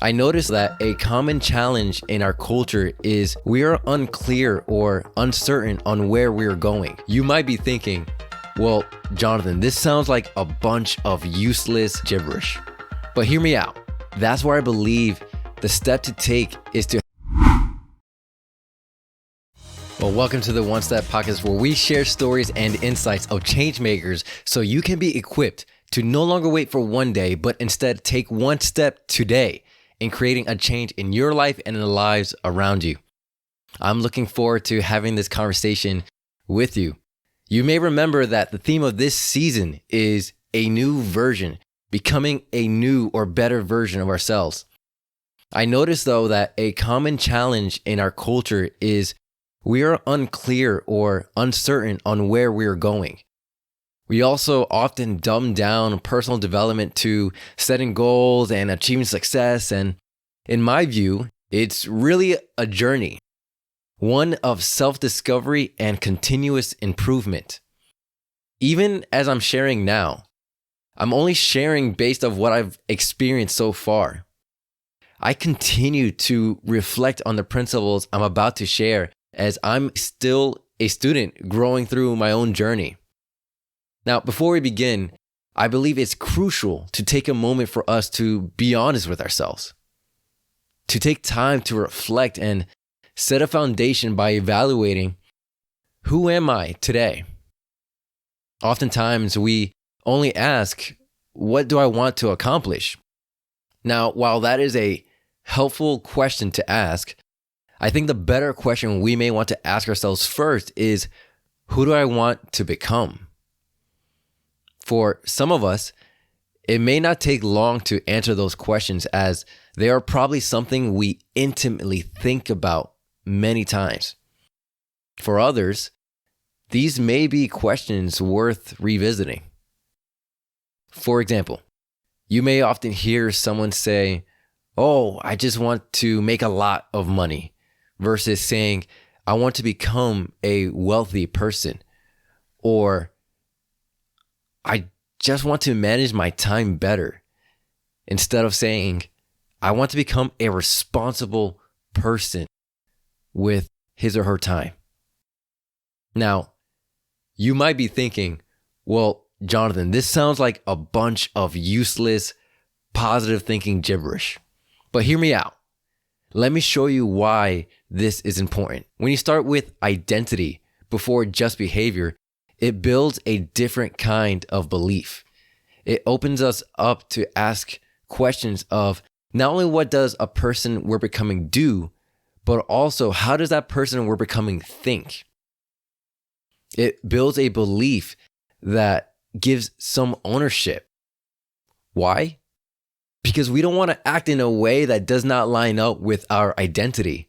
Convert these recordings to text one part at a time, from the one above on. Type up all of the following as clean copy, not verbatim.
I noticed that a common challenge in our culture is we are unclear or uncertain on where we're going. You might be thinking, well, Jonathan, this sounds like a bunch of useless gibberish. But hear me out. That's where I believe the step to take is to... Well, welcome to the One Step Podcast, where we share stories and insights of change makers so you can be equipped to no longer wait for one day, but instead take one step today in creating a change in your life and in the lives around you. I'm looking forward to having this conversation with you. You may remember that the theme of this season is a new version, becoming a new or better version of ourselves. I noticed though that a common challenge in our culture is we are unclear or uncertain on where we're going. We also often dumb down personal development to setting goals and achieving success. And in my view, it's really a journey, one of self-discovery and continuous improvement. Even as I'm sharing now, I'm only sharing based on what I've experienced so far. I continue to reflect on the principles I'm about to share as I'm still a student growing through my own journey. Now, before we begin, I believe it's crucial to take a moment for us to be honest with ourselves, to take time to reflect and set a foundation by evaluating, who am I today? Oftentimes, we only ask, what do I want to accomplish? Now, while that is a helpful question to ask, I think the better question we may want to ask ourselves first is, who do I want to become? For some of us, it may not take long to answer those questions, as they are probably something we intimately think about many times. For others, these may be questions worth revisiting. For example, you may often hear someone say, "Oh, I just want to make a lot of money," versus saying, "I want to become a wealthy person," or "I just want to manage my time better," instead of saying, "I want to become a responsible person with his or her time." Now, you might be thinking, well, Jonathan, this sounds like a bunch of useless, positive thinking gibberish. But hear me out. Let me show you why this is important. When you start with identity before just behavior, it builds a different kind of belief. It opens us up to ask questions of not only what does a person we're becoming do, but also how does that person we're becoming think? It builds a belief that gives some ownership. Why? Because we don't want to act in a way that does not line up with our identity.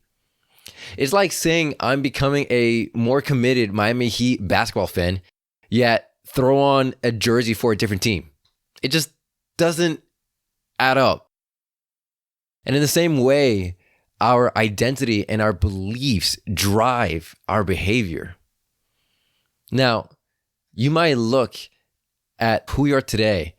It's like saying I'm becoming a more committed Miami Heat basketball fan, yet throw on a jersey for a different team. It just doesn't add up. And in the same way, our identity and our beliefs drive our behavior. Now, you might look at who you are today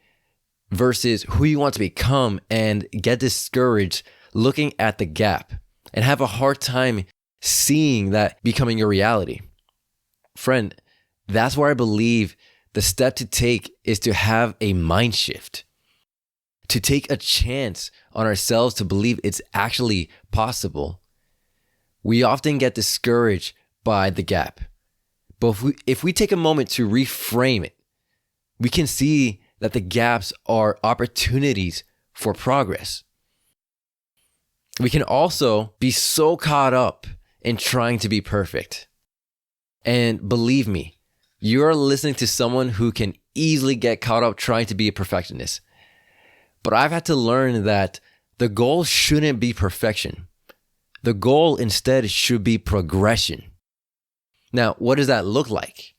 versus who you want to become and get discouraged looking at the gap and have a hard time seeing that becoming your reality. Friend, that's where I believe the step to take is to have a mind shift, to take a chance on ourselves to believe it's actually possible. We often get discouraged by the gap, but if we take a moment to reframe it, we can see that the gaps are opportunities for progress. We can also be so caught up in trying to be perfect. And believe me, you're listening to someone who can easily get caught up trying to be a perfectionist. But I've had to learn that the goal shouldn't be perfection. The goal instead should be progression. Now, what does that look like?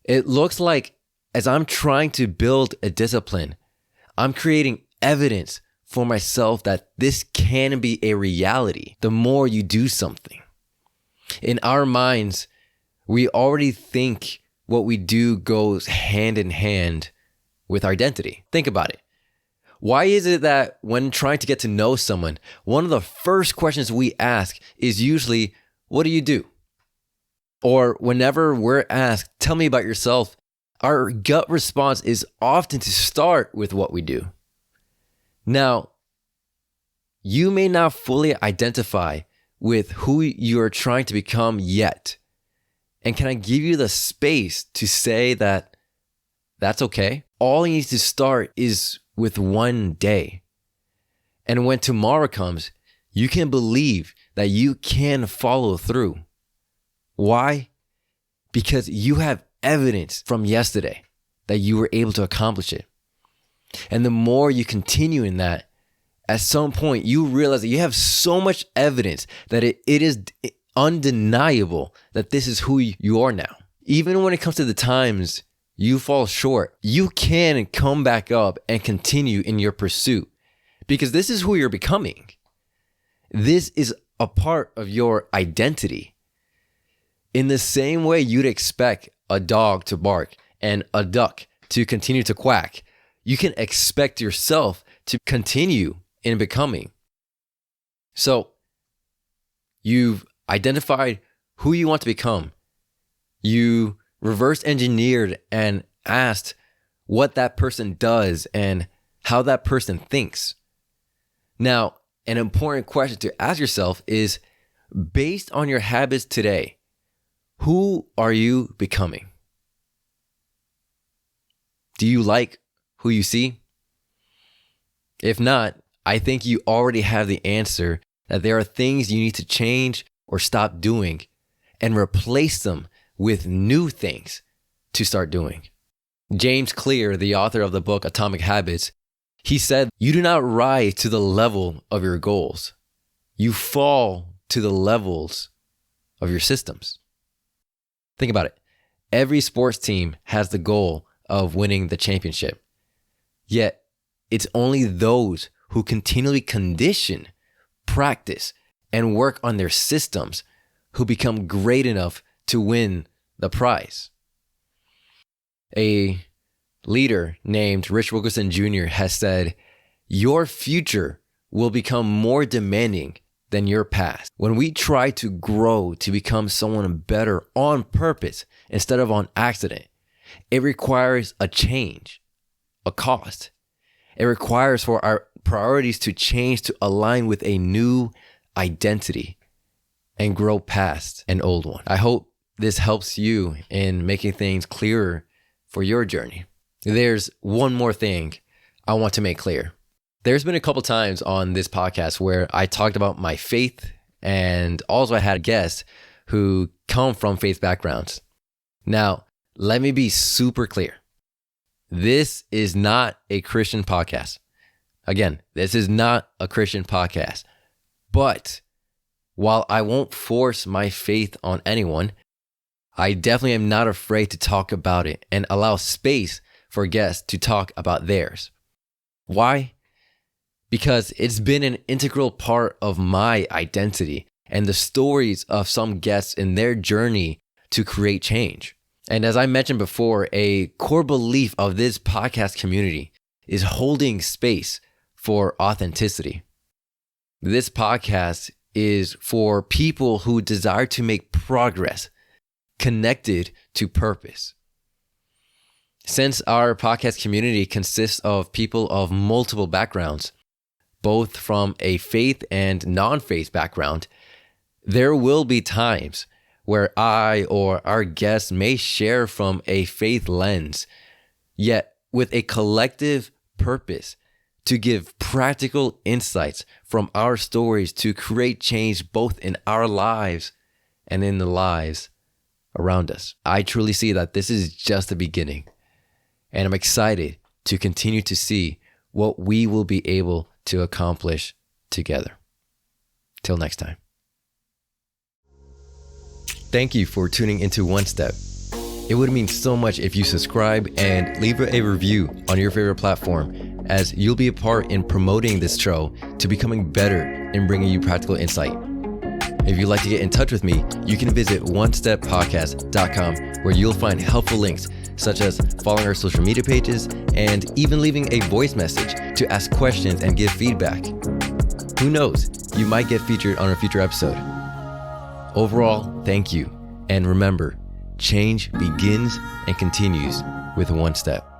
It looks like as I'm trying to build a discipline, I'm creating evidence for myself that this can be a reality the more you do something. In our minds, we already think what we do goes hand in hand with our identity. Think about it. Why is it that when trying to get to know someone, one of the first questions we ask is usually, what do you do? Or whenever we're asked, tell me about yourself, our gut response is often to start with what we do. Now, you may not fully identify with who you are trying to become yet. And can I give you the space to say that that's okay? All you need to start is with one day. And when tomorrow comes, you can believe that you can follow through. Why? Because you have evidence from yesterday that you were able to accomplish it. And the more you continue in that, at some point you realize that you have so much evidence that it is undeniable that this is who you are now. Even when it comes to the times you fall short, you can come back up and continue in your pursuit because this is who you're becoming. This is a part of your identity. In the same way you'd expect a dog to bark and a duck to continue to quack, you can expect yourself to continue in becoming. So you've identified who you want to become. You reverse engineered and asked what that person does and how that person thinks. Now, an important question to ask yourself is, based on your habits today, who are you becoming? Do you like who you see? If not, I think you already have the answer that there are things you need to change or stop doing and replace them with new things to start doing. James Clear, the author of the book Atomic Habits, he said, you do not rise to the level of your goals. You fall to the levels of your systems. Think about it. Every sports team has the goal of winning the championship. Yet, it's only those who continually condition, practice, and work on their systems who become great enough to win the prize. A leader named Rich Wilkerson Jr. has said, your future will become more demanding than your past. When we try to grow to become someone better on purpose instead of on accident, it requires a change, a cost. It requires for our priorities to change to align with a new identity and grow past an old one. I hope this helps you in making things clearer for your journey. There's one more thing I want to make clear. There's been a couple times on this podcast where I talked about my faith, and also I had guests who come from faith backgrounds. Now, let me be super clear. This is not a Christian podcast. Again, this is not a Christian podcast. But while I won't force my faith on anyone, I definitely am not afraid to talk about it and allow space for guests to talk about theirs. Why? Because it's been an integral part of my identity and the stories of some guests in their journey to create change. And as I mentioned before, a core belief of this podcast community is holding space for authenticity. This podcast is for people who desire to make progress connected to purpose. Since our podcast community consists of people of multiple backgrounds, both from a faith and non-faith background, there will be times where I or our guests may share from a faith lens, yet with a collective purpose to give practical insights from our stories to create change both in our lives and in the lives around us. I truly see that this is just the beginning, and I'm excited to continue to see what we will be able to accomplish together. Till next time. Thank you for tuning into One Step. It would mean so much if you subscribe and leave a review on your favorite platform, as you'll be a part in promoting this show to becoming better in bringing you practical insight. If you'd like to get in touch with me, you can visit onesteppodcast.com, where you'll find helpful links such as following our social media pages and even leaving a voice message to ask questions and give feedback. Who knows, you might get featured on a future episode. Overall, thank you. And remember, change begins and continues with one step.